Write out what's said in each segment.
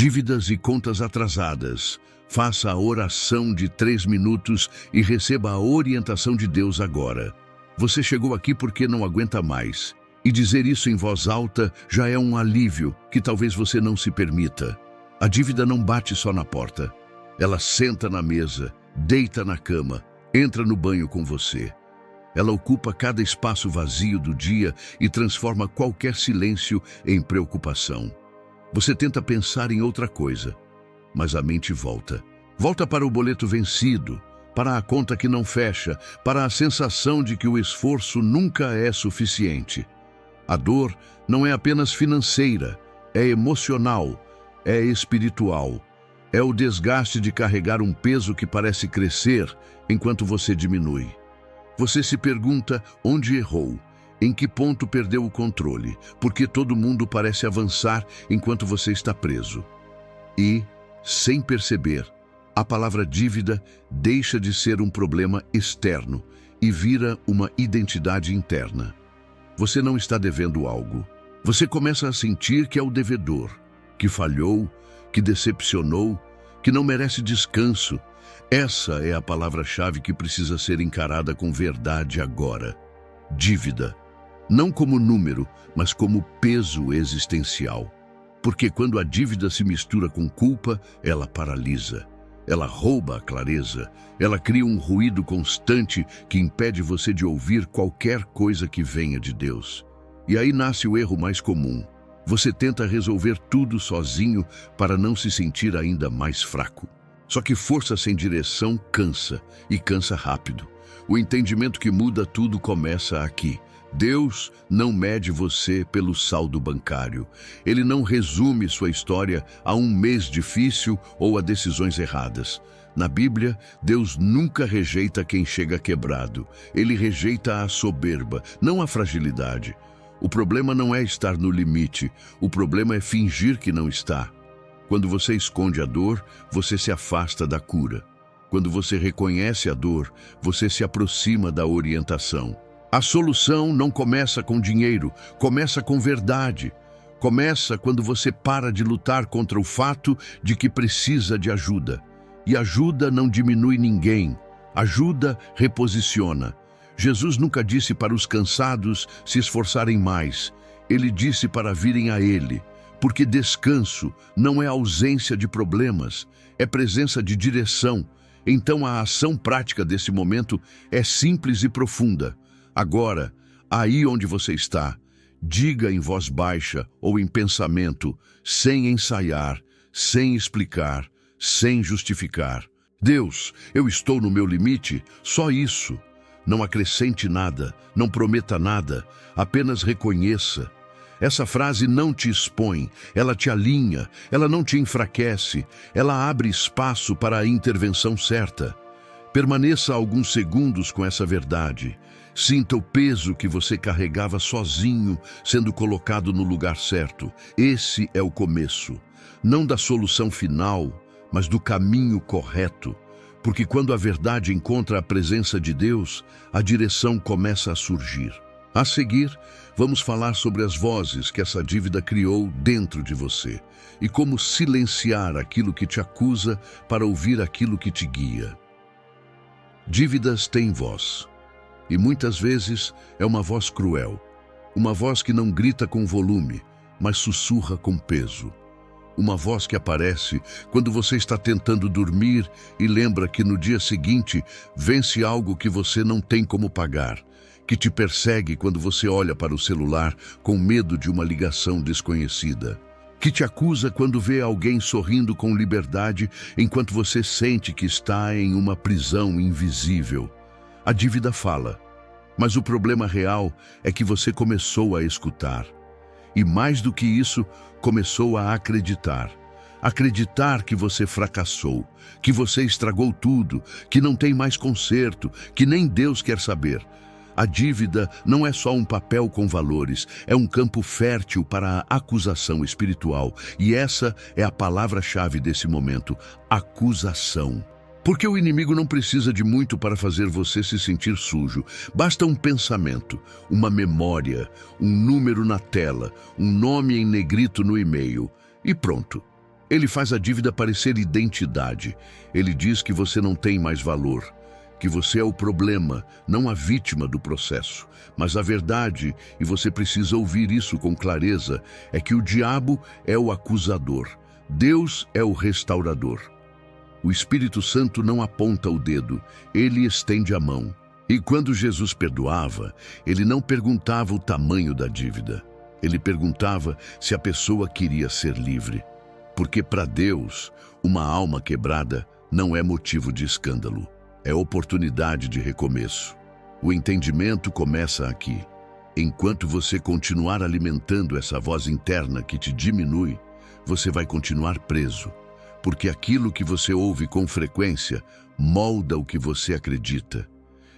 Dívidas e contas atrasadas. Faça a oração de 3 minutos e receba a orientação de Deus agora. Você chegou aqui porque não aguenta mais. E dizer isso em voz alta já é um alívio que talvez você não se permita. A dívida não bate só na porta. Ela senta na mesa, deita na cama, entra no banho com você. Ela ocupa cada espaço vazio do dia e transforma qualquer silêncio em preocupação. Você tenta pensar em outra coisa, mas a mente volta. Volta para o boleto vencido, para a conta que não fecha, para a sensação de que o esforço nunca é suficiente. A dor não é apenas financeira, é emocional, é espiritual. É o desgaste de carregar um peso que parece crescer enquanto você diminui. Você se pergunta onde errou, em que ponto perdeu o controle, porque todo mundo parece avançar enquanto você está preso. E, sem perceber, a palavra dívida deixa de ser um problema externo e vira uma identidade interna. Você não está devendo algo. Você começa a sentir que é o devedor, que falhou, que decepcionou, que não merece descanso. Essa é a palavra-chave que precisa ser encarada com verdade agora. Dívida. Não como número, mas como peso existencial. Porque quando a dívida se mistura com culpa, ela paralisa. Ela rouba a clareza. Ela cria um ruído constante que impede você de ouvir qualquer coisa que venha de Deus. E aí nasce o erro mais comum. Você tenta resolver tudo sozinho para não se sentir ainda mais fraco. Só que força sem direção cansa, e cansa rápido. O entendimento que muda tudo começa aqui. Deus não mede você pelo saldo bancário. Ele não resume sua história a um mês difícil ou a decisões erradas. Na Bíblia, Deus nunca rejeita quem chega quebrado. Ele rejeita a soberba, não a fragilidade. O problema não é estar no limite, o problema é fingir que não está. Quando você esconde a dor, você se afasta da cura. Quando você reconhece a dor, você se aproxima da orientação. A solução não começa com dinheiro, começa com verdade. Começa quando você para de lutar contra o fato de que precisa de ajuda. E ajuda não diminui ninguém, ajuda reposiciona. Jesus nunca disse para os cansados se esforçarem mais. Ele disse para virem a Ele. Porque descanso não é ausência de problemas, é presença de direção. Então a ação prática desse momento é simples e profunda. Agora, aí onde você está, diga em voz baixa ou em pensamento, sem ensaiar, sem explicar, sem justificar. Deus, eu estou no meu limite, só isso. Não acrescente nada, não prometa nada, apenas reconheça. Essa frase não te expõe, ela te alinha, ela não te enfraquece, ela abre espaço para a intervenção certa. Permaneça alguns segundos com essa verdade. Sinta o peso que você carregava sozinho sendo colocado no lugar certo. Esse é o começo, não da solução final, mas do caminho correto. Porque quando a verdade encontra a presença de Deus, a direção começa a surgir. A seguir, vamos falar sobre as vozes que essa dívida criou dentro de você e como silenciar aquilo que te acusa para ouvir aquilo que te guia. Dívidas têm voz, e muitas vezes é uma voz cruel, uma voz que não grita com volume, mas sussurra com peso. Uma voz que aparece quando você está tentando dormir e lembra que no dia seguinte vence algo que você não tem como pagar, que te persegue quando você olha para o celular com medo de uma ligação desconhecida, que te acusa quando vê alguém sorrindo com liberdade enquanto você sente que está em uma prisão invisível. A dívida fala, mas o problema real é que você começou a escutar. E mais do que isso, começou a acreditar. Acreditar que você fracassou, que você estragou tudo, que não tem mais conserto, que nem Deus quer saber. A dívida não é só um papel com valores, é um campo fértil para a acusação espiritual. E essa é a palavra-chave desse momento, acusação. Porque o inimigo não precisa de muito para fazer você se sentir sujo. Basta um pensamento, uma memória, um número na tela, um nome em negrito no e-mail. E pronto. Ele faz a dívida parecer identidade. Ele diz que você não tem mais valor, que você é o problema, não a vítima do processo. Mas a verdade, e você precisa ouvir isso com clareza, é que o diabo é o acusador. Deus é o restaurador. O Espírito Santo não aponta o dedo, ele estende a mão. E quando Jesus perdoava, ele não perguntava o tamanho da dívida. Ele perguntava se a pessoa queria ser livre. Porque para Deus, uma alma quebrada não é motivo de escândalo. É oportunidade de recomeço. O entendimento começa aqui. Enquanto você continuar alimentando essa voz interna que te diminui, você vai continuar preso. Porque aquilo que você ouve com frequência molda o que você acredita.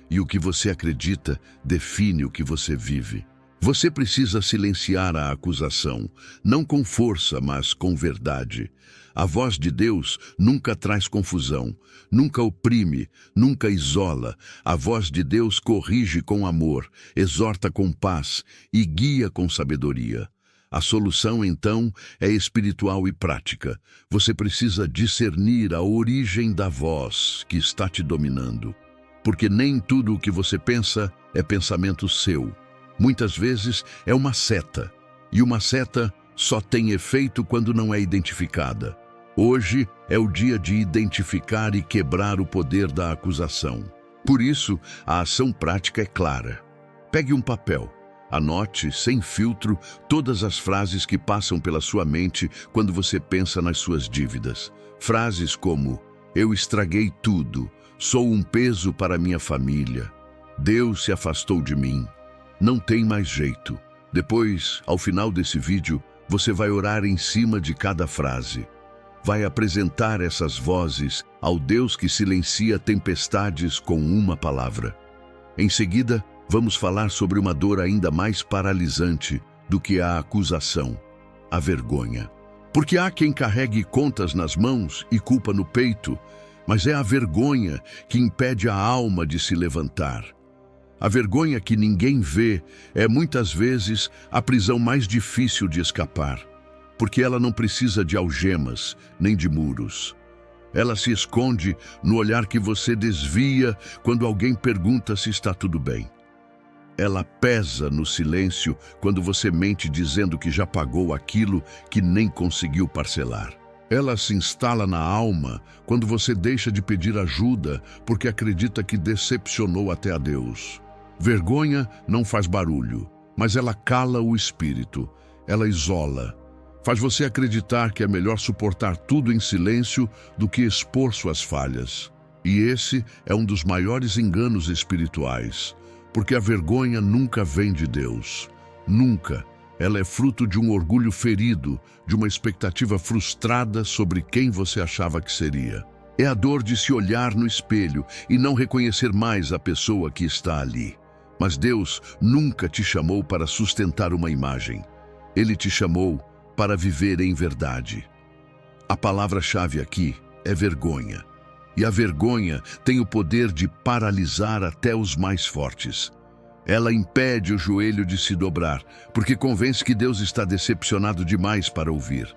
E o que você acredita define o que você vive. Você precisa silenciar a acusação, não com força, mas com verdade. A voz de Deus nunca traz confusão, nunca oprime, nunca isola. A voz de Deus corrige com amor, exorta com paz e guia com sabedoria. A solução, então, é espiritual e prática. Você precisa discernir a origem da voz que está te dominando. Porque nem tudo o que você pensa é pensamento seu. Muitas vezes é uma seta, e uma seta só tem efeito quando não é identificada. Hoje é o dia de identificar e quebrar o poder da acusação. Por isso, a ação prática é clara. Pegue um papel. Anote, sem filtro, todas as frases que passam pela sua mente quando você pensa nas suas dívidas. Frases como: eu estraguei tudo, sou um peso para minha família, Deus se afastou de mim, não tem mais jeito. Depois, ao final desse vídeo, você vai orar em cima de cada frase. Vai apresentar essas vozes ao Deus que silencia tempestades com uma palavra. Em seguida, vamos falar sobre uma dor ainda mais paralisante do que a acusação, a vergonha. Porque há quem carregue contas nas mãos e culpa no peito, mas é a vergonha que impede a alma de se levantar. A vergonha que ninguém vê é muitas vezes a prisão mais difícil de escapar, porque ela não precisa de algemas nem de muros. Ela se esconde no olhar que você desvia quando alguém pergunta se está tudo bem. Ela pesa no silêncio quando você mente dizendo que já pagou aquilo que nem conseguiu parcelar. Ela se instala na alma quando você deixa de pedir ajuda porque acredita que decepcionou até a Deus. Vergonha não faz barulho, mas ela cala o espírito, ela isola. Faz você acreditar que é melhor suportar tudo em silêncio do que expor suas falhas. E esse é um dos maiores enganos espirituais, porque a vergonha nunca vem de Deus. Nunca. Ela é fruto de um orgulho ferido, de uma expectativa frustrada sobre quem você achava que seria. É a dor de se olhar no espelho e não reconhecer mais a pessoa que está ali. Mas Deus nunca te chamou para sustentar uma imagem. Ele te chamou para viver em verdade. A palavra-chave aqui é vergonha. E a vergonha tem o poder de paralisar até os mais fortes. Ela impede o joelho de se dobrar, porque convence que Deus está decepcionado demais para ouvir.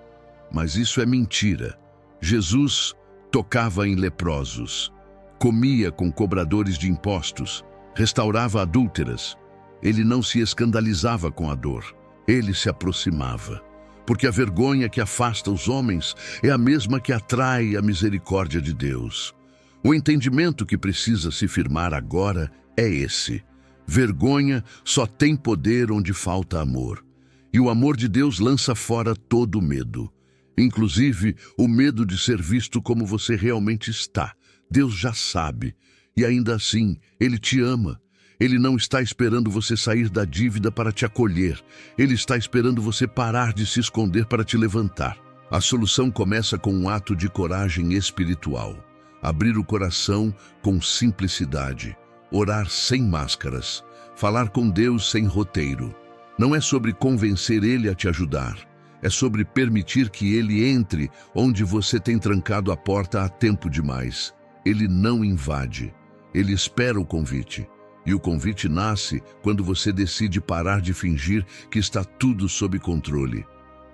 Mas isso é mentira. Jesus tocava em leprosos, comia com cobradores de impostos, restaurava adúlteras. Ele não se escandalizava com a dor, ele se aproximava. Porque a vergonha que afasta os homens é a mesma que atrai a misericórdia de Deus. O entendimento que precisa se firmar agora é esse. Vergonha só tem poder onde falta amor. E o amor de Deus lança fora todo medo. Inclusive, o medo de ser visto como você realmente está. Deus já sabe. E ainda assim, Ele te ama. Ele não está esperando você sair da dívida para te acolher. Ele está esperando você parar de se esconder para te levantar. A solução começa com um ato de coragem espiritual. Abrir o coração com simplicidade. Orar sem máscaras. Falar com Deus sem roteiro. Não é sobre convencer Ele a te ajudar. É sobre permitir que Ele entre onde você tem trancado a porta há tempo demais. Ele não invade. Ele espera o convite. E o convite nasce quando você decide parar de fingir que está tudo sob controle.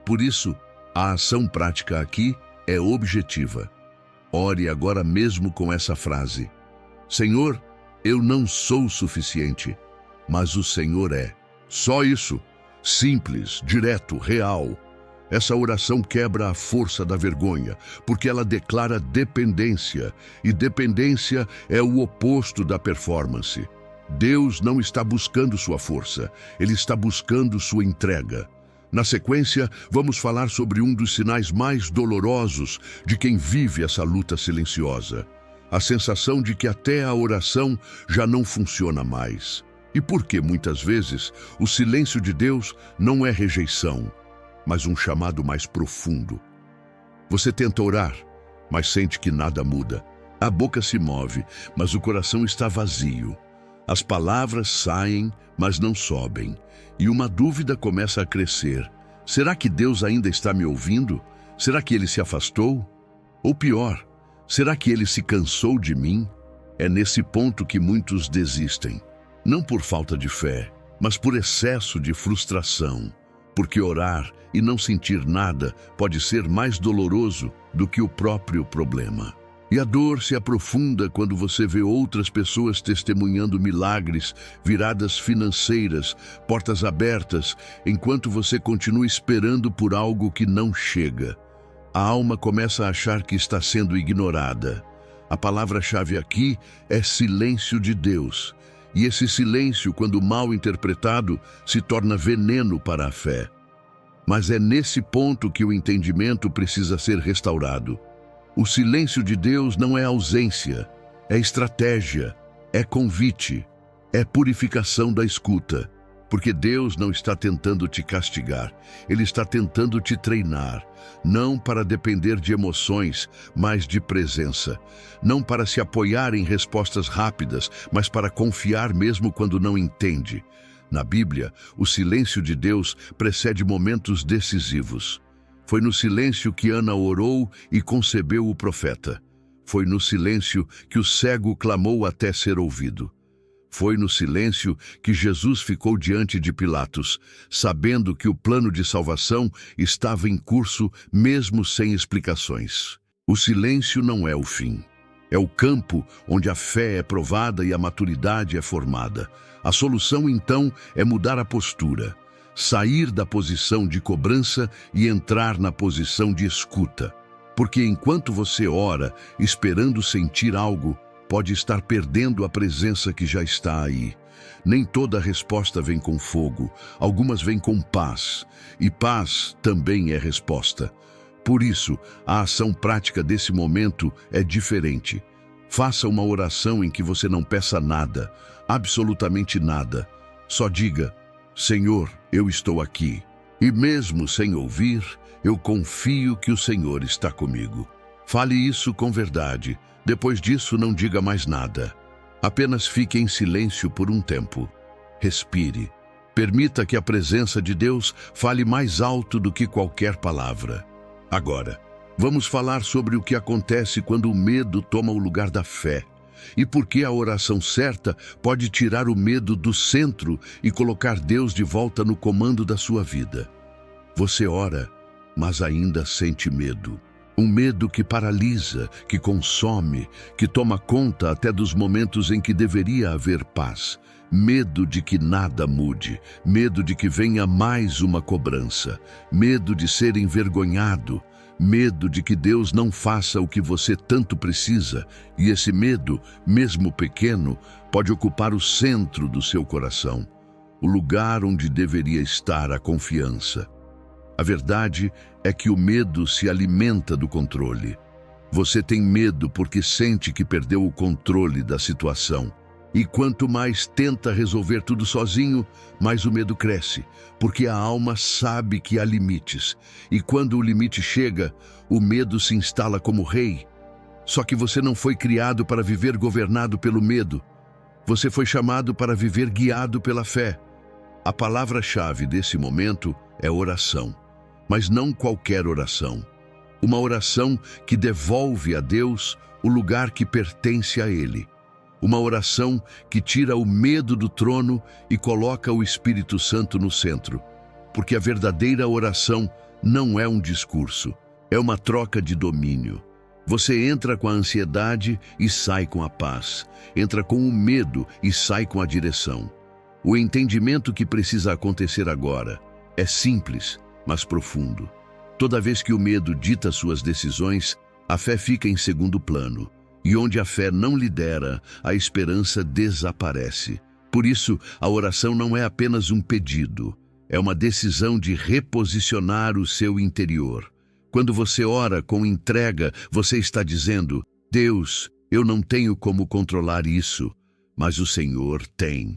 Por isso, a ação prática aqui é objetiva. Ore agora mesmo com essa frase: Senhor, eu não sou suficiente, mas o Senhor é. Só isso. Simples, direto, real. Essa oração quebra a força da vergonha, porque ela declara dependência, e dependência é o oposto da performance. Deus não está buscando sua força, Ele está buscando sua entrega. Na sequência, vamos falar sobre um dos sinais mais dolorosos de quem vive essa luta silenciosa. A sensação de que até a oração já não funciona mais. E por que, muitas vezes, o silêncio de Deus não é rejeição, mas um chamado mais profundo. Você tenta orar, mas sente que nada muda. A boca se move, mas o coração está vazio. As palavras saem, mas não sobem. E uma dúvida começa a crescer. Será que Deus ainda está me ouvindo? Será que Ele se afastou? Ou pior, será que Ele se cansou de mim? É nesse ponto que muitos desistem. Não por falta de fé, mas por excesso de frustração. Porque orar e não sentir nada pode ser mais doloroso do que o próprio problema. E a dor se aprofunda quando você vê outras pessoas testemunhando milagres, viradas financeiras, portas abertas, enquanto você continua esperando por algo que não chega. A alma começa a achar que está sendo ignorada. A palavra-chave aqui é silêncio de Deus. E esse silêncio, quando mal interpretado, se torna veneno para a fé. Mas é nesse ponto que o entendimento precisa ser restaurado. O silêncio de Deus não é ausência, é estratégia, é convite, é purificação da escuta. Porque Deus não está tentando te castigar, Ele está tentando te treinar, não para depender de emoções, mas de presença. Não para se apoiar em respostas rápidas, mas para confiar mesmo quando não entende. Na Bíblia, o silêncio de Deus precede momentos decisivos. Foi no silêncio que Ana orou e concebeu o profeta. Foi no silêncio que o cego clamou até ser ouvido. Foi no silêncio que Jesus ficou diante de Pilatos, sabendo que o plano de salvação estava em curso mesmo sem explicações. O silêncio não é o fim. É o campo onde a fé é provada e a maturidade é formada. A solução, então, é mudar a postura, sair da posição de cobrança e entrar na posição de escuta. Porque enquanto você ora, esperando sentir algo, pode estar perdendo a presença que já está aí. Nem toda resposta vem com fogo, algumas vêm com paz, e paz também é resposta. Por isso, a ação prática desse momento é diferente. Faça uma oração em que você não peça nada, absolutamente nada. Só diga: Senhor, eu estou aqui. E mesmo sem ouvir, eu confio que o Senhor está comigo. Fale isso com verdade. Depois disso, não diga mais nada. Apenas fique em silêncio por um tempo. Respire. Permita que a presença de Deus fale mais alto do que qualquer palavra. Agora, vamos falar sobre o que acontece quando o medo toma o lugar da fé. E por que a oração certa pode tirar o medo do centro e colocar Deus de volta no comando da sua vida. Você ora, mas ainda sente medo. Um medo que paralisa, que consome, que toma conta até dos momentos em que deveria haver paz. Medo de que nada mude, medo de que venha mais uma cobrança, medo de ser envergonhado, medo de que Deus não faça o que você tanto precisa. E esse medo, mesmo pequeno, pode ocupar o centro do seu coração, o lugar onde deveria estar a confiança. A verdade é que o medo se alimenta do controle. Você tem medo porque sente que perdeu o controle da situação. E quanto mais tenta resolver tudo sozinho, mais o medo cresce, porque a alma sabe que há limites. E quando o limite chega, o medo se instala como rei. Só que você não foi criado para viver governado pelo medo. Você foi chamado para viver guiado pela fé. A palavra-chave desse momento é oração. Mas não qualquer oração. Uma oração que devolve a Deus o lugar que pertence a Ele. Uma oração que tira o medo do trono e coloca o Espírito Santo no centro. Porque a verdadeira oração não é um discurso, É uma troca de domínio. Você entra com a ansiedade e sai com a paz. Entra com o medo e sai com a direção. O entendimento que precisa acontecer agora é simples, mas profundo. Toda vez que o medo dita suas decisões, a fé fica em segundo plano. E onde a fé não lidera, a esperança desaparece. Por isso, a oração não é apenas um pedido. É uma decisão de reposicionar o seu interior. Quando você ora com entrega, você está dizendo: Deus, eu não tenho como controlar isso, mas o Senhor tem.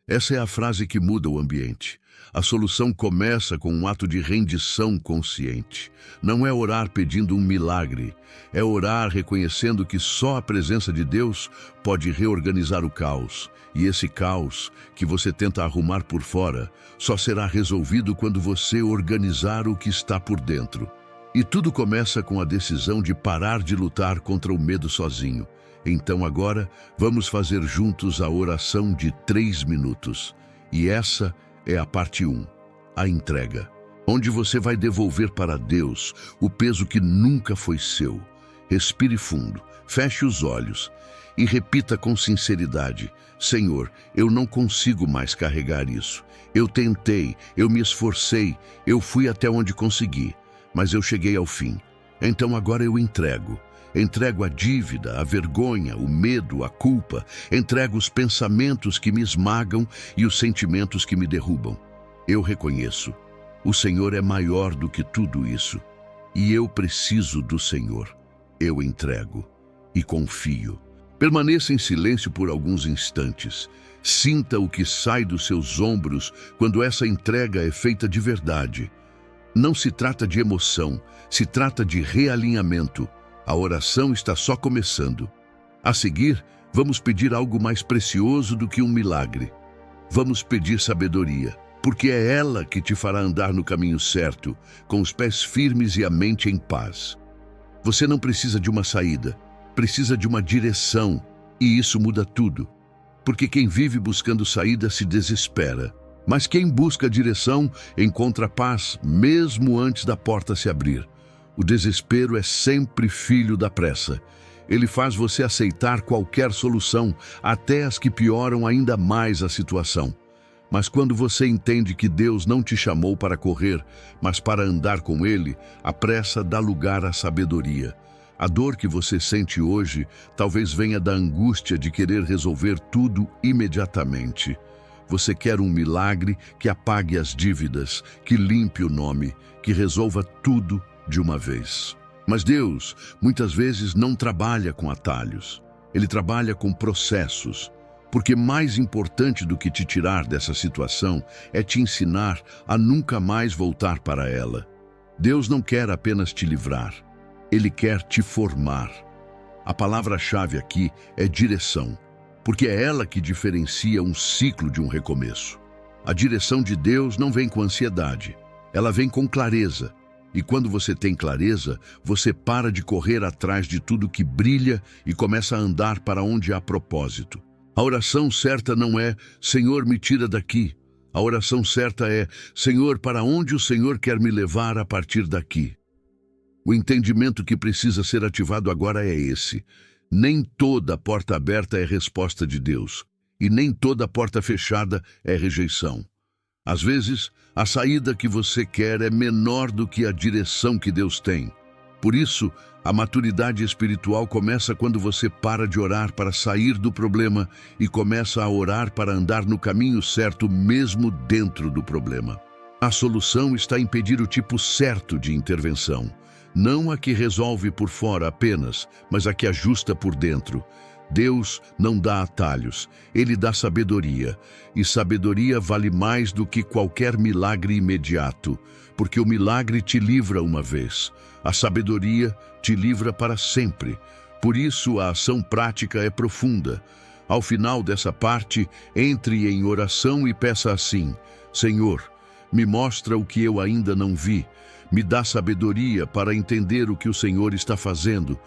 Essa é a frase que muda o ambiente. A solução começa com um ato de rendição consciente. Não é orar pedindo um milagre, é orar reconhecendo que só a presença de Deus pode reorganizar o caos. E esse caos, que você tenta arrumar por fora, só será resolvido quando você organizar o que está por dentro. E tudo começa com a decisão de parar de lutar contra o medo sozinho. Então agora, vamos fazer juntos a oração de 3 minutos. E essa é a parte 1, a entrega, onde você vai devolver para Deus o peso que nunca foi seu. Respire fundo, feche os olhos e repita com sinceridade: Senhor, eu não consigo mais carregar isso. Eu tentei, eu me esforcei, eu fui até onde consegui, mas eu cheguei ao fim. Então agora eu entrego. Entrego a dívida, a vergonha, o medo, a culpa. Entrego os pensamentos que me esmagam e os sentimentos que me derrubam. Eu reconheço, o Senhor é maior do que tudo isso. E eu preciso do Senhor. Eu entrego e confio. Permaneça em silêncio por alguns instantes. Sinta o que sai dos seus ombros quando essa entrega é feita de verdade. Não se trata de emoção, se trata de realinhamento. A oração está só começando. A seguir, vamos pedir algo mais precioso do que um milagre. Vamos pedir sabedoria, porque é ela que te fará andar no caminho certo, com os pés firmes e a mente em paz. Você não precisa de uma saída, precisa de uma direção, e isso muda tudo. Porque quem vive buscando saída se desespera, mas quem busca direção encontra paz mesmo antes da porta se abrir. O desespero é sempre filho da pressa. Ele faz você aceitar qualquer solução, até as que pioram ainda mais a situação. Mas quando você entende que Deus não te chamou para correr, mas para andar com Ele, a pressa dá lugar à sabedoria. A dor que você sente hoje talvez venha da angústia de querer resolver tudo imediatamente. Você quer um milagre que apague as dívidas, que limpe o nome, que resolva tudo de uma vez. Mas Deus, muitas vezes, não trabalha com atalhos. Ele trabalha com processos. Porque mais importante do que te tirar dessa situação é te ensinar a nunca mais voltar para ela. Deus não quer apenas te livrar. Ele quer te formar. A palavra-chave aqui é direção, porque é ela que diferencia um ciclo de um recomeço. A direção de Deus não vem com ansiedade. Ela vem com clareza. E quando você tem clareza, você para de correr atrás de tudo que brilha e começa a andar para onde há propósito. A oração certa não é: Senhor, me tira daqui. A oração certa é: Senhor, para onde o Senhor quer me levar a partir daqui? O entendimento que precisa ser ativado agora é esse. Nem toda porta aberta é resposta de Deus, e nem toda porta fechada é rejeição. Às vezes, a saída que você quer é menor do que a direção que Deus tem. Por isso, a maturidade espiritual começa quando você para de orar para sair do problema e começa a orar para andar no caminho certo mesmo dentro do problema. A solução está em pedir o tipo certo de intervenção. Não a que resolve por fora apenas, mas a que ajusta por dentro. Deus não dá atalhos, Ele dá sabedoria. E sabedoria vale mais do que qualquer milagre imediato, porque o milagre te livra uma vez. A sabedoria te livra para sempre. Por isso a ação prática é profunda. Ao final dessa parte, entre em oração e peça assim: Senhor, me mostra o que eu ainda não vi. Me dá sabedoria para entender o que o Senhor está fazendo.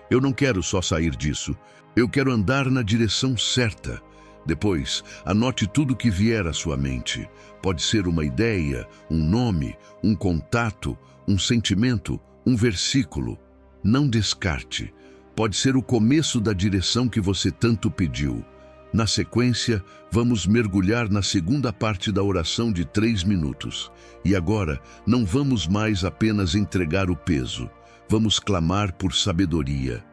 Eu não quero só sair disso. Eu quero andar na direção certa. Depois, anote tudo que vier à sua mente. Pode ser uma ideia, um nome, um contato, um sentimento, um versículo. Não descarte. Pode ser o começo da direção que você tanto pediu. Na sequência, vamos mergulhar na segunda parte da oração de 3 minutos. E agora, não vamos mais apenas entregar o peso. Vamos clamar por sabedoria.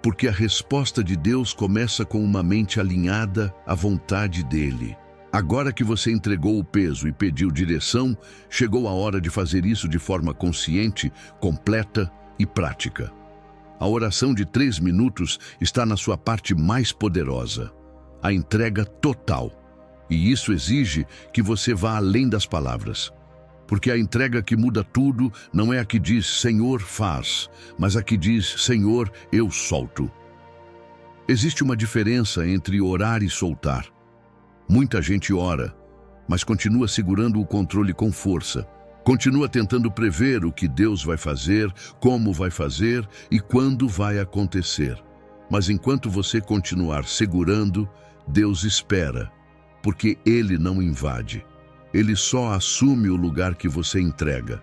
Porque a resposta de Deus começa com uma mente alinhada à vontade dele. Agora que você entregou o peso e pediu direção, chegou a hora de fazer isso de forma consciente, completa e prática. A oração de 3 minutos está na sua parte mais poderosa, a entrega total. E isso exige que você vá além das palavras. Porque a entrega que muda tudo não é a que diz Senhor, faz, mas a que diz Senhor, eu solto. Existe uma diferença entre orar e soltar. Muita gente ora, mas continua segurando o controle com força. Continua tentando prever o que Deus vai fazer, como vai fazer e quando vai acontecer. Mas enquanto você continuar segurando, Deus espera, porque Ele não invade. Ele só assume o lugar que você entrega.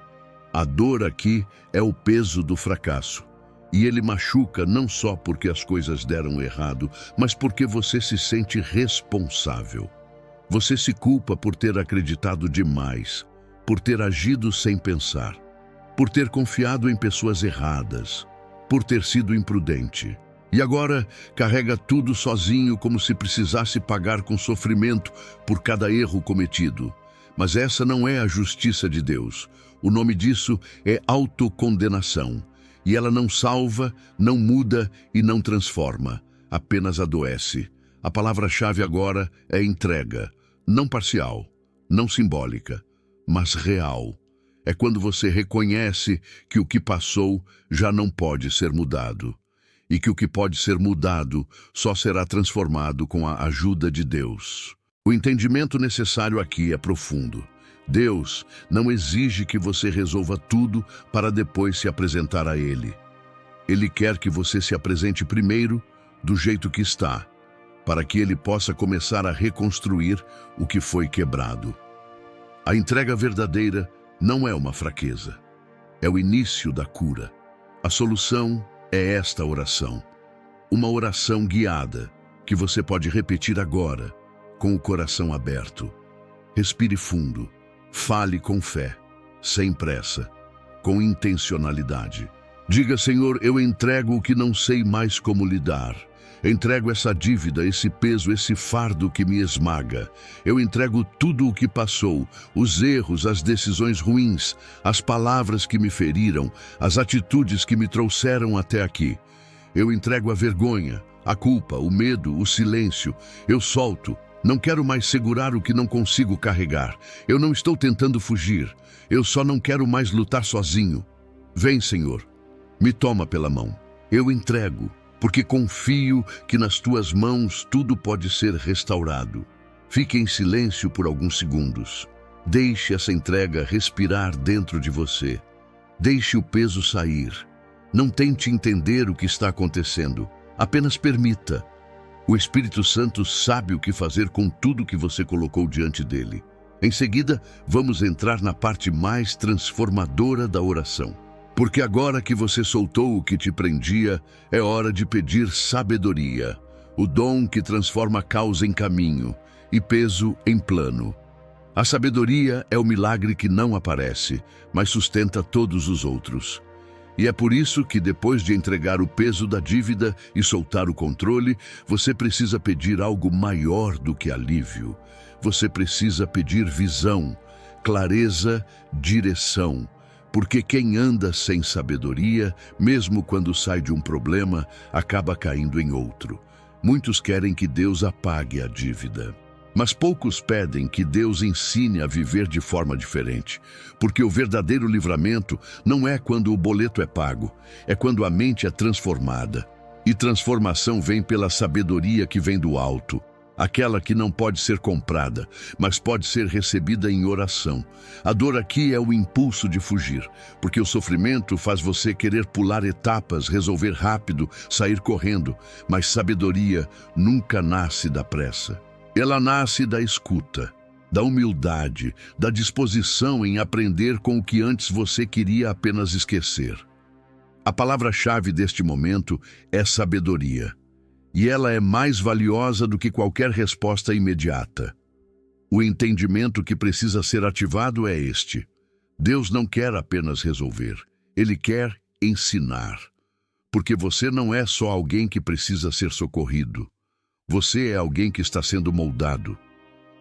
A dor aqui é o peso do fracasso. E ele machuca não só porque as coisas deram errado, mas porque você se sente responsável. Você se culpa por ter acreditado demais, por ter agido sem pensar, por ter confiado em pessoas erradas, por ter sido imprudente. E agora carrega tudo sozinho como se precisasse pagar com sofrimento por cada erro cometido. Mas essa não é a justiça de Deus. O nome disso é autocondenação. E ela não salva, não muda e não transforma, apenas adoece. A palavra-chave agora é entrega, não parcial, não simbólica, mas real. É quando você reconhece que o que passou já não pode ser mudado. E que o que pode ser mudado só será transformado com a ajuda de Deus. O entendimento necessário aqui é profundo. Deus não exige que você resolva tudo para depois se apresentar a Ele. Ele quer que você se apresente primeiro do jeito que está, para que Ele possa começar a reconstruir o que foi quebrado. A entrega verdadeira não é uma fraqueza, é o início da cura. A solução é esta oração. Uma oração guiada que você pode repetir agora, com o coração aberto. Respire fundo. Fale com fé, sem pressa, com intencionalidade. Diga, Senhor, eu entrego o que não sei mais como lidar. Entrego essa dívida, esse peso, esse fardo que me esmaga. Eu entrego tudo o que passou, os erros, as decisões ruins, as palavras que me feriram, as atitudes que me trouxeram até aqui. Eu entrego a vergonha, a culpa, o medo, o silêncio. Eu solto. Não quero mais segurar o que não consigo carregar. Eu não estou tentando fugir. Eu só não quero mais lutar sozinho. Vem, Senhor. Me toma pela mão. Eu entrego, porque confio que nas tuas mãos tudo pode ser restaurado. Fique em silêncio por alguns segundos. Deixe essa entrega respirar dentro de você. Deixe o peso sair. Não tente entender o que está acontecendo. Apenas permita. O Espírito Santo sabe o que fazer com tudo que você colocou diante dele. Em seguida, vamos entrar na parte mais transformadora da oração. Porque agora que você soltou o que te prendia, é hora de pedir sabedoria, o dom que transforma causa em caminho e peso em plano. A sabedoria é o milagre que não aparece, mas sustenta todos os outros. E é por isso que depois de entregar o peso da dívida e soltar o controle, você precisa pedir algo maior do que alívio. Você precisa pedir visão, clareza, direção. Porque quem anda sem sabedoria, mesmo quando sai de um problema, acaba caindo em outro. Muitos querem que Deus apague a dívida. Mas poucos pedem que Deus ensine a viver de forma diferente, porque o verdadeiro livramento não é quando o boleto é pago, é quando a mente é transformada. E transformação vem pela sabedoria que vem do alto, aquela que não pode ser comprada, mas pode ser recebida em oração. A dor aqui é o impulso de fugir, porque o sofrimento faz você querer pular etapas, resolver rápido, sair correndo, mas sabedoria nunca nasce da pressa. Ela nasce da escuta, da humildade, da disposição em aprender com o que antes você queria apenas esquecer. A palavra-chave deste momento é sabedoria. E ela é mais valiosa do que qualquer resposta imediata. O entendimento que precisa ser ativado é este: Deus não quer apenas resolver, Ele quer ensinar. Porque você não é só alguém que precisa ser socorrido. Você é alguém que está sendo moldado.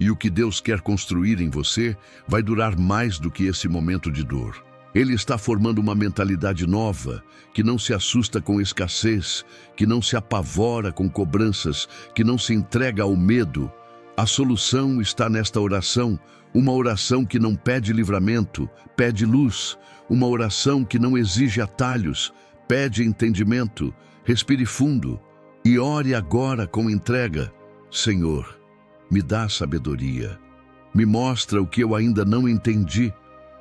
E o que Deus quer construir em você vai durar mais do que esse momento de dor. Ele está formando uma mentalidade nova, que não se assusta com escassez, que não se apavora com cobranças, que não se entrega ao medo. A solução está nesta oração, uma oração que não pede livramento, pede luz, uma oração que não exige atalhos, pede entendimento. Respire fundo e ore agora com entrega. Senhor, me dá sabedoria. Me mostra o que eu ainda não entendi.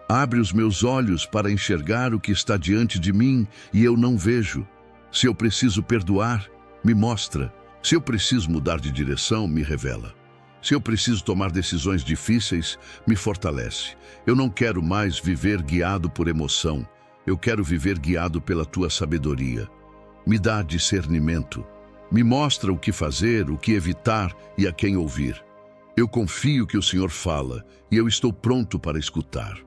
Abre os meus olhos para enxergar o que está diante de mim e eu não vejo. Se eu preciso perdoar, me mostra. Se eu preciso mudar de direção, me revela. Se eu preciso tomar decisões difíceis, me fortalece. Eu não quero mais viver guiado por emoção. Eu quero viver guiado pela tua sabedoria. Me dá discernimento. Me mostra o que fazer, o que evitar e a quem ouvir. Eu confio que o Senhor fala e eu estou pronto para escutar.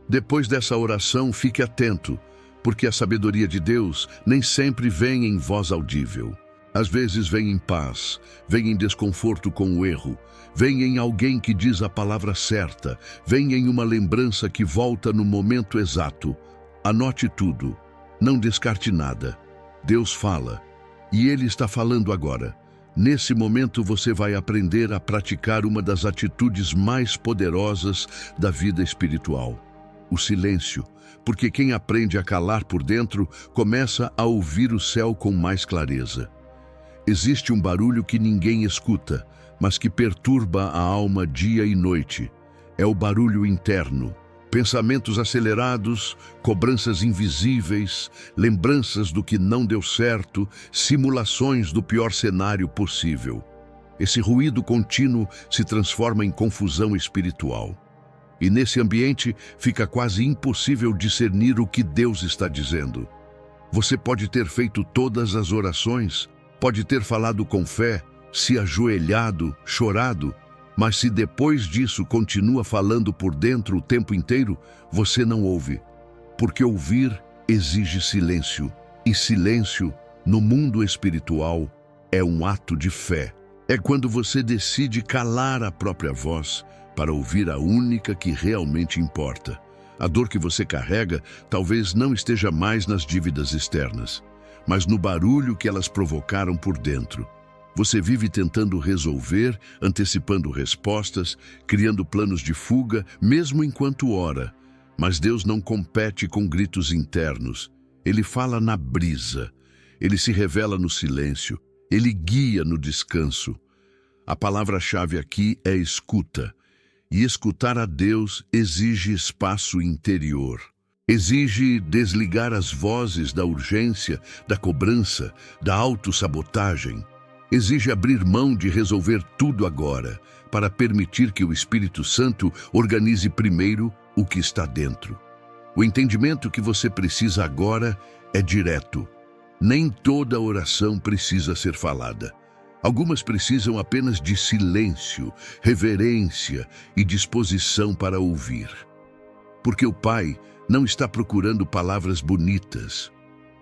Depois dessa oração, fique atento, porque a sabedoria de Deus nem sempre vem em voz audível. Às vezes vem em paz, vem em desconforto com o erro, vem em alguém que diz a palavra certa, vem em uma lembrança que volta no momento exato. Anote tudo, não descarte nada. Deus fala, e Ele está falando agora. Nesse momento você vai aprender a praticar uma das atitudes mais poderosas da vida espiritual: o silêncio, porque quem aprende a calar por dentro começa a ouvir o céu com mais clareza. Existe um barulho que ninguém escuta, mas que perturba a alma dia e noite. É o barulho interno. Pensamentos acelerados, cobranças invisíveis, lembranças do que não deu certo, simulações do pior cenário possível. Esse ruído contínuo se transforma em confusão espiritual. E nesse ambiente fica quase impossível discernir o que Deus está dizendo. Você pode ter feito todas as orações, pode ter falado com fé, se ajoelhado, chorado, mas se depois disso continua falando por dentro o tempo inteiro, você não ouve. Porque ouvir exige silêncio, e silêncio, no mundo espiritual, é um ato de fé. É quando você decide calar a própria voz para ouvir a única que realmente importa. A dor que você carrega talvez não esteja mais nas dívidas externas, mas no barulho que elas provocaram por dentro. Você vive tentando resolver, antecipando respostas, criando planos de fuga, mesmo enquanto ora. Mas Deus não compete com gritos internos. Ele fala na brisa. Ele se revela no silêncio. Ele guia no descanso. A palavra-chave aqui é escuta. E escutar a Deus exige espaço interior. Exige desligar as vozes da urgência, da cobrança, da autossabotagem. Exige abrir mão de resolver tudo agora, para permitir que o Espírito Santo organize primeiro o que está dentro. O entendimento que você precisa agora é direto. Nem toda oração precisa ser falada. Algumas precisam apenas de silêncio, reverência e disposição para ouvir. Porque o Pai não está procurando palavras bonitas,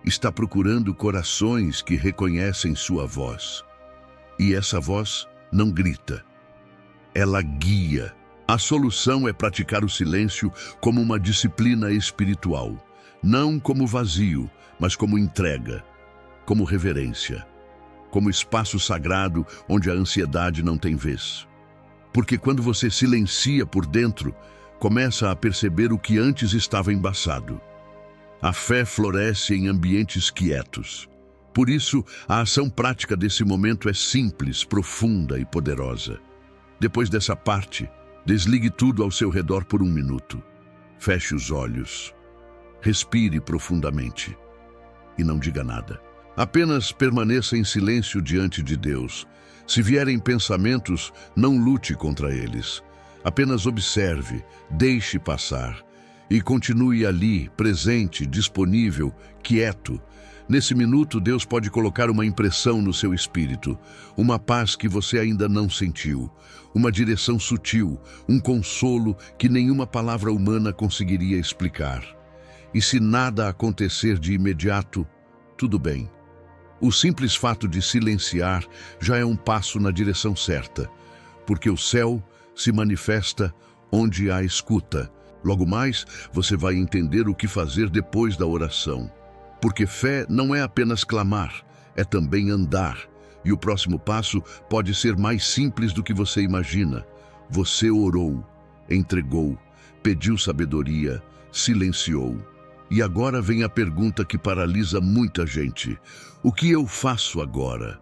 está procurando corações que reconhecem sua voz. E essa voz não grita, ela guia. A solução é praticar o silêncio como uma disciplina espiritual, não como vazio, mas como entrega, como reverência, como espaço sagrado onde a ansiedade não tem vez. Porque quando você silencia por dentro, começa a perceber o que antes estava embaçado. A fé floresce em ambientes quietos. Por isso, a ação prática desse momento é simples, profunda e poderosa. Depois dessa parte, desligue tudo ao seu redor por 1 minuto. Feche os olhos. Respire profundamente. E não diga nada. Apenas permaneça em silêncio diante de Deus. Se vierem pensamentos, não lute contra eles. Apenas observe, deixe passar. E continue ali, presente, disponível, quieto. Nesse minuto, Deus pode colocar uma impressão no seu espírito, uma paz que você ainda não sentiu, uma direção sutil, um consolo que nenhuma palavra humana conseguiria explicar. E se nada acontecer de imediato, tudo bem. O simples fato de silenciar já é um passo na direção certa, porque o céu se manifesta onde há escuta. Logo mais, você vai entender o que fazer depois da oração. Porque fé não é apenas clamar, é também andar. E o próximo passo pode ser mais simples do que você imagina. Você orou, entregou, pediu sabedoria, silenciou. E agora vem a pergunta que paralisa muita gente. O que eu faço agora?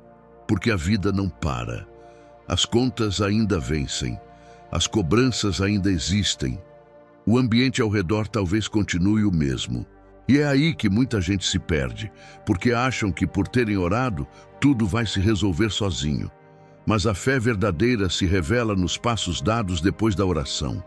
Porque a vida não para. As contas ainda vencem. As cobranças ainda existem. O ambiente ao redor talvez continue o mesmo. E é aí que muita gente se perde, porque acham que por terem orado, tudo vai se resolver sozinho. Mas a fé verdadeira se revela nos passos dados depois da oração.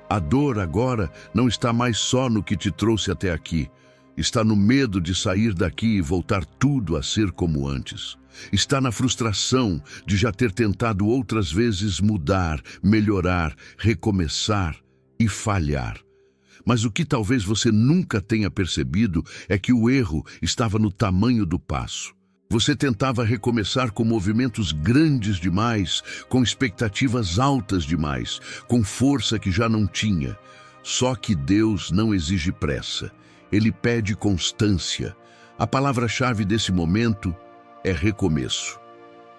A dor agora não está mais só no que te trouxe até aqui. Está no medo de sair daqui e voltar tudo a ser como antes. Está na frustração de já ter tentado outras vezes mudar, melhorar, recomeçar e falhar. Mas o que talvez você nunca tenha percebido é que o erro estava no tamanho do passo. Você tentava recomeçar com movimentos grandes demais, com expectativas altas demais, com força que já não tinha. Só que Deus não exige pressa. Ele pede constância. A palavra-chave desse momento é recomeço.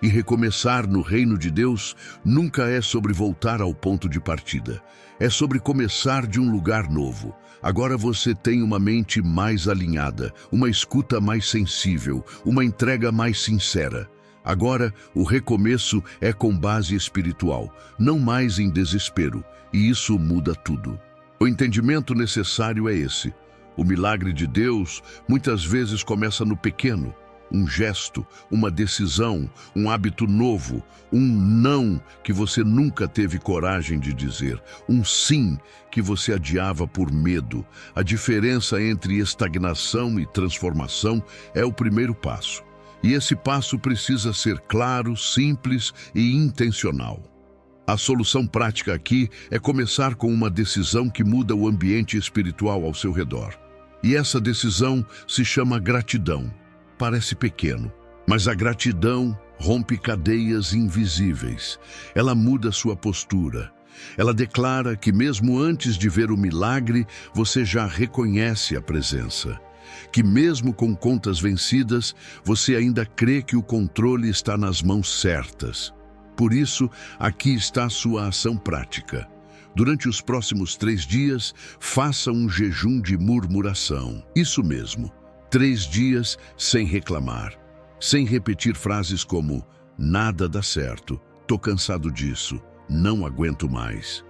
E recomeçar no reino de Deus nunca é sobre voltar ao ponto de partida. É sobre começar de um lugar novo. Agora você tem uma mente mais alinhada, uma escuta mais sensível, uma entrega mais sincera. Agora, o recomeço é com base espiritual, não mais em desespero, e isso muda tudo. O entendimento necessário é esse. O milagre de Deus muitas vezes começa no pequeno. Um gesto, uma decisão, um hábito novo, um não que você nunca teve coragem de dizer, um sim que você adiava por medo. A diferença entre estagnação e transformação é o primeiro passo. E esse passo precisa ser claro, simples e intencional. A solução prática aqui é começar com uma decisão que muda o ambiente espiritual ao seu redor. E essa decisão se chama gratidão. Parece pequeno, mas a gratidão rompe cadeias invisíveis. Ela muda sua postura. Ela declara que mesmo antes de ver o milagre, você já reconhece a presença. Que mesmo com contas vencidas, você ainda crê que o controle está nas mãos certas. Por isso, aqui está a sua ação prática. Durante os próximos 3 dias, faça um jejum de murmuração. Isso mesmo. 3 dias sem reclamar, sem repetir frases como nada dá certo, tô cansado disso, não aguento mais.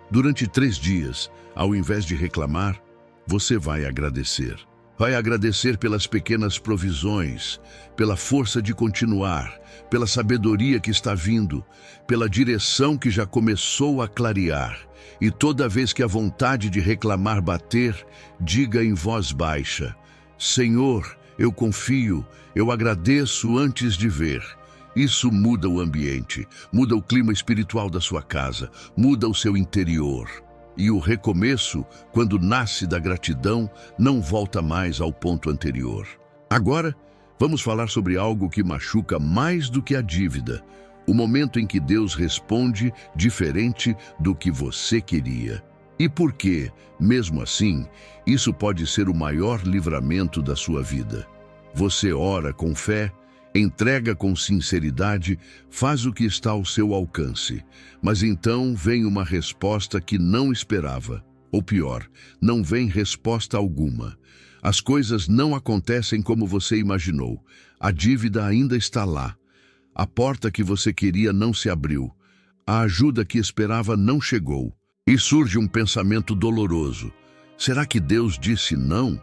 Durante 3 dias, ao invés de reclamar, você vai agradecer. Vai agradecer pelas pequenas provisões, pela força de continuar, pela sabedoria que está vindo, pela direção que já começou a clarear. E toda vez que a vontade de reclamar bater, diga em voz baixa: Senhor, eu confio, eu agradeço antes de ver. Isso muda o ambiente, muda o clima espiritual da sua casa, muda o seu interior. E o recomeço, quando nasce da gratidão, não volta mais ao ponto anterior. Agora, vamos falar sobre algo que machuca mais do que a dívida. O momento em que Deus responde diferente do que você queria. E por que, mesmo assim, isso pode ser o maior livramento da sua vida. Você ora com fé, entrega com sinceridade, faz o que está ao seu alcance. Mas então vem uma resposta que não esperava. Ou pior, não vem resposta alguma. As coisas não acontecem como você imaginou. A dívida ainda está lá. A porta que você queria não se abriu. A ajuda que esperava não chegou. E surge um pensamento doloroso. Será que Deus disse não?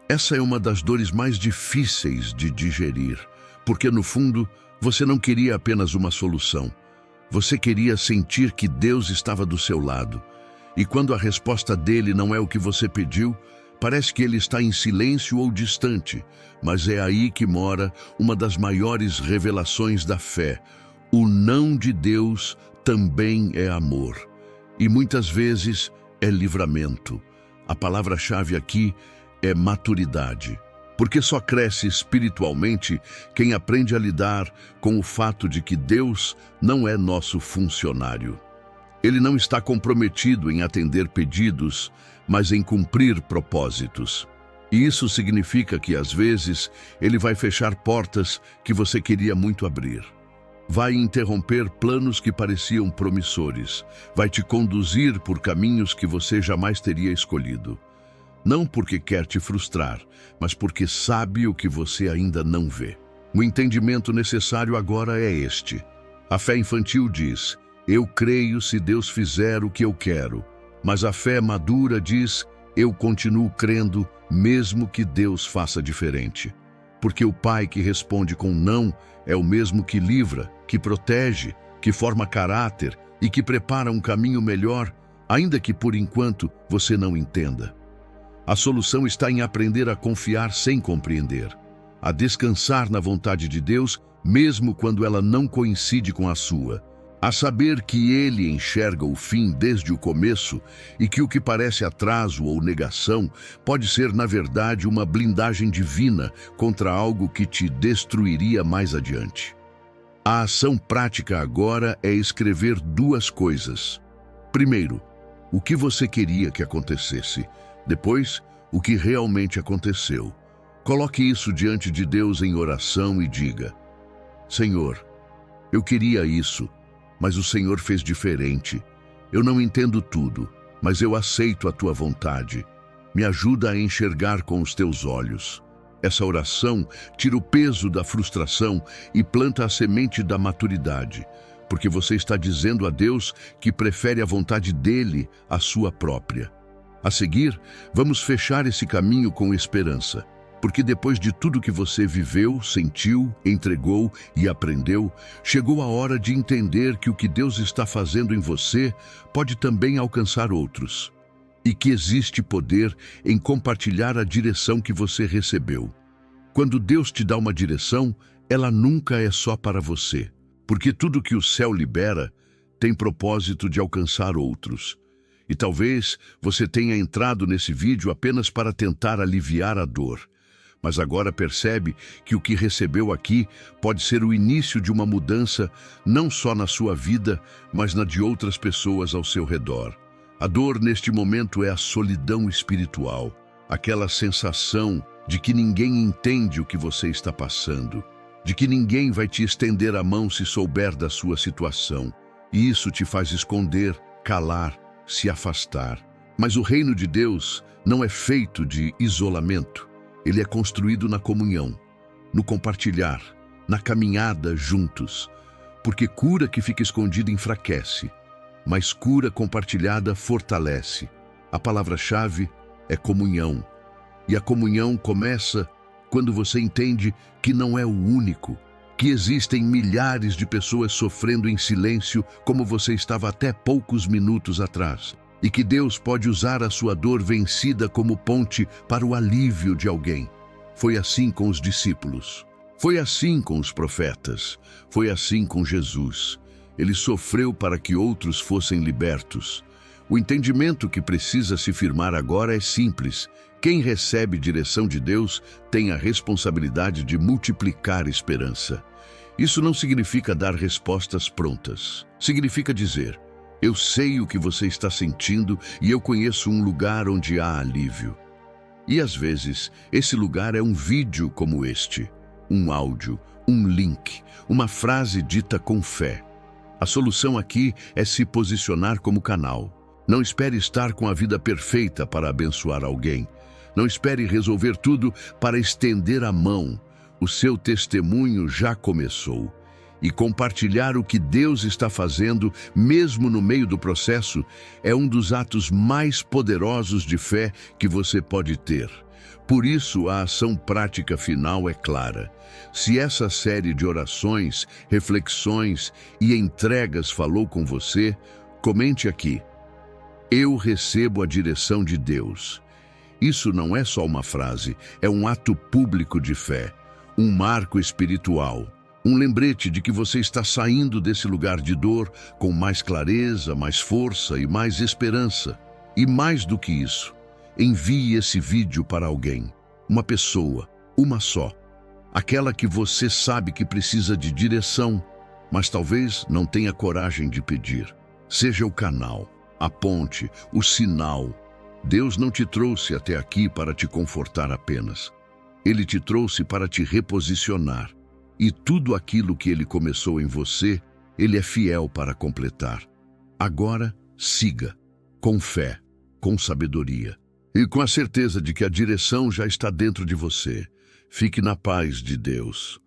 Essa é uma das dores mais difíceis de digerir, porque no fundo você não queria apenas uma solução. Você queria sentir que Deus estava do seu lado. E quando a resposta dele não é o que você pediu, parece que ele está em silêncio ou distante, mas é aí que mora uma das maiores revelações da fé. O não de Deus também é amor. E muitas vezes é livramento. A palavra-chave aqui é maturidade. Porque só cresce espiritualmente quem aprende a lidar com o fato de que Deus não é nosso funcionário. Ele não está comprometido em atender pedidos, mas em cumprir propósitos. E isso significa que, às vezes, ele vai fechar portas que você queria muito abrir. Vai interromper planos que pareciam promissores. Vai te conduzir por caminhos que você jamais teria escolhido. Não porque quer te frustrar, mas porque sabe o que você ainda não vê. O entendimento necessário agora é este. A fé infantil diz: eu creio se Deus fizer o que eu quero. Mas a fé madura diz: eu continuo crendo mesmo que Deus faça diferente. Porque o pai que responde com não é o mesmo que livra, que protege, que forma caráter e que prepara um caminho melhor, ainda que por enquanto você não entenda. A solução está em aprender a confiar sem compreender, a descansar na vontade de Deus, mesmo quando ela não coincide com a sua, a saber que Ele enxerga o fim desde o começo e que o que parece atraso ou negação pode ser, na verdade, uma blindagem divina contra algo que te destruiria mais adiante. A ação prática agora é escrever duas coisas. Primeiro, o que você queria que acontecesse. Depois, o que realmente aconteceu. Coloque isso diante de Deus em oração e diga: Senhor, eu queria isso, mas o Senhor fez diferente. Eu não entendo tudo, mas eu aceito a tua vontade. Me ajuda a enxergar com os teus olhos. Essa oração tira o peso da frustração e planta a semente da maturidade, porque você está dizendo a Deus que prefere a vontade dele à sua própria. A seguir, vamos fechar esse caminho com esperança, porque depois de tudo que você viveu, sentiu, entregou e aprendeu, chegou a hora de entender que o que Deus está fazendo em você pode também alcançar outros, e que existe poder em compartilhar a direção que você recebeu. Quando Deus te dá uma direção, ela nunca é só para você, porque tudo que o céu libera tem propósito de alcançar outros. E talvez você tenha entrado nesse vídeo apenas para tentar aliviar a dor, mas agora percebe que o que recebeu aqui pode ser o início de uma mudança não só na sua vida, mas na de outras pessoas ao seu redor. A dor neste momento é a solidão espiritual, aquela sensação de que ninguém entende o que você está passando, de que ninguém vai te estender a mão se souber da sua situação. E isso te faz esconder, calar, se afastar. Mas o reino de Deus não é feito de isolamento. Ele é construído na comunhão, no compartilhar, na caminhada juntos. Porque cura que fica escondida enfraquece, mas cura compartilhada fortalece. A palavra-chave é comunhão. E a comunhão começa quando você entende que não é o único, que existem milhares de pessoas sofrendo em silêncio como você estava até poucos minutos atrás, e que Deus pode usar a sua dor vencida como ponte para o alívio de alguém. Foi assim com os discípulos. Foi assim com os profetas. Foi assim com Jesus. Ele sofreu para que outros fossem libertos. O entendimento que precisa se firmar agora é simples. Quem recebe direção de Deus tem a responsabilidade de multiplicar esperança. Isso não significa dar respostas prontas. Significa dizer: eu sei o que você está sentindo e eu conheço um lugar onde há alívio. E às vezes, esse lugar é um vídeo como este, um áudio, um link, uma frase dita com fé. A solução aqui é se posicionar como canal. Não espere estar com a vida perfeita para abençoar alguém. Não espere resolver tudo para estender a mão. O seu testemunho já começou. E compartilhar o que Deus está fazendo, mesmo no meio do processo, é um dos atos mais poderosos de fé que você pode ter. Por isso, a ação prática final é clara. Se essa série de orações, reflexões e entregas falou com você, comente aqui: Eu recebo a direção de Deus. Isso não é só uma frase, é um ato público de fé, um marco espiritual, um lembrete de que você está saindo desse lugar de dor com mais clareza, mais força e mais esperança. E mais do que isso, envie esse vídeo para alguém, uma pessoa, uma só, aquela que você sabe que precisa de direção, mas talvez não tenha coragem de pedir. Seja o canal, a ponte, o sinal. Deus não te trouxe até aqui para te confortar apenas. Ele te trouxe para te reposicionar. E tudo aquilo que Ele começou em você, Ele é fiel para completar. Agora, siga, com fé, com sabedoria e com a certeza de que a direção já está dentro de você. Fique na paz de Deus.